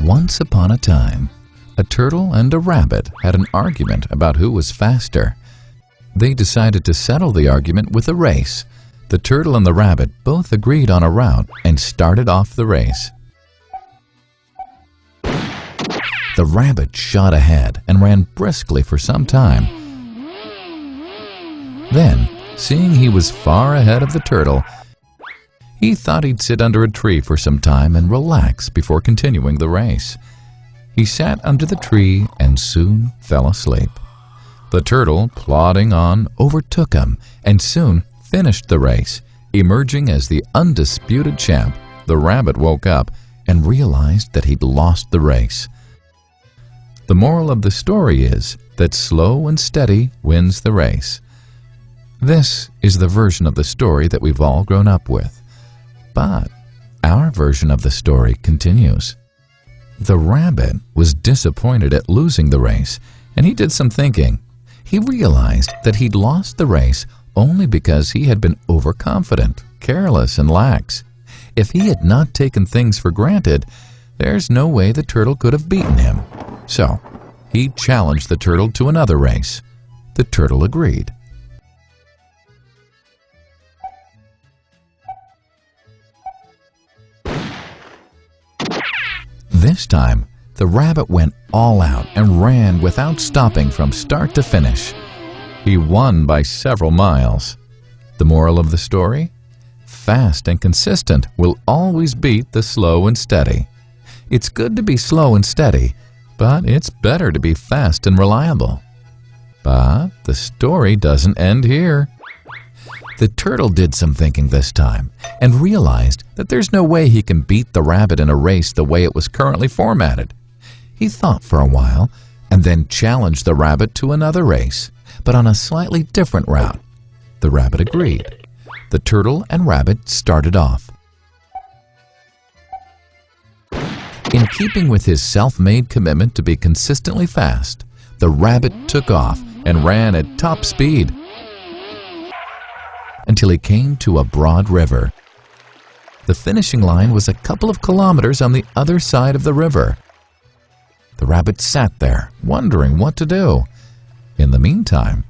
Once upon a time, a turtle and a rabbit had an argument about who was faster. They decided to settle the argument with a race. The turtle and the rabbit both agreed on a route and started off the race. The rabbit shot ahead and ran briskly for some time. Then, seeing he was far ahead of the turtle, he thought he'd sit under a tree for some time and relax before continuing the race. He sat under the tree and soon fell asleep. The turtle, plodding on, overtook him and soon finished the race. Emerging as the undisputed champ, the rabbit woke up and realized that he'd lost the race. The moral of the story is that slow and steady wins the race. This is the version of the story that we've all grown up with. But our version of the story continues. The rabbit was disappointed at losing the race, and he did some thinking. He realized that he'd lost the race only because he had been overconfident, careless, and lax. If he had not taken things for granted, there's no way the turtle could have beaten him. So, he challenged the turtle to another race. The turtle agreed. This time, the rabbit went all out and ran without stopping from start to finish. He won by several miles. The moral of the story? Fast and consistent will always beat the slow and steady. It's good to be slow and steady, but it's better to be fast and reliable. But the story doesn't end here. The turtle did some thinking this time and realized that there's no way he can beat the rabbit in a race the way it was currently formatted. He thought for a while and then challenged the rabbit to another race, but on a slightly different route. The rabbit agreed. The turtle and rabbit started off. In keeping with his self-made commitment to be consistently fast, the rabbit took off and ran at top speed until he came to a broad river. The finishing line was a couple of kilometers on the other side of the river. The rabbit sat there, wondering what to do. In the meantime,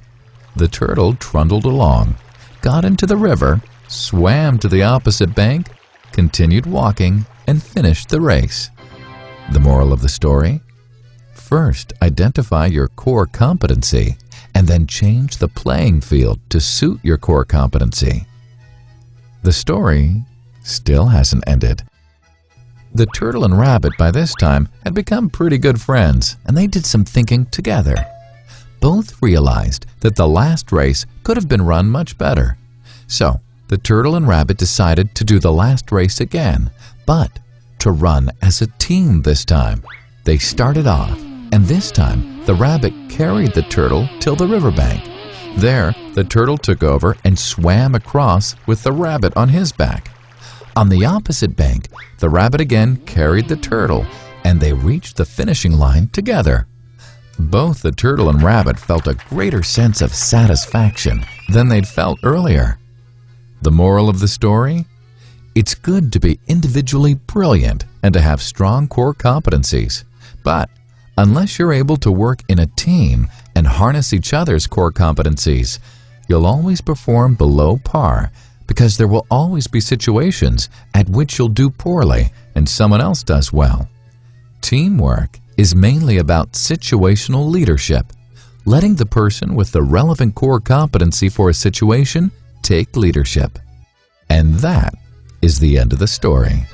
the turtle trundled along, got into the river, swam to the opposite bank, continued walking, and finished the race. The moral of the story? First, identify your core competency, and then change the playing field to suit your core competency. The story still hasn't ended. The turtle and rabbit by this time had become pretty good friends, and they did some thinking together. Both realized that the last race could have been run much better. So, the turtle and rabbit decided to do the last race again, but to run as a team this time. They started off, and this time the rabbit carried the turtle till the riverbank. There, the turtle took over and swam across with the rabbit on his back. On the opposite bank, the rabbit again carried the turtle, and they reached the finishing line together. Both the turtle and rabbit felt a greater sense of satisfaction than they'd felt earlier. The moral of the story? It's good to be individually brilliant and to have strong core competencies. But unless you're able to work in a team and harness each other's core competencies, you'll always perform below par, because there will always be situations at which you'll do poorly and someone else does well. Teamwork is mainly about situational leadership, letting the person with the relevant core competency for a situation take leadership. And that is the end of the story.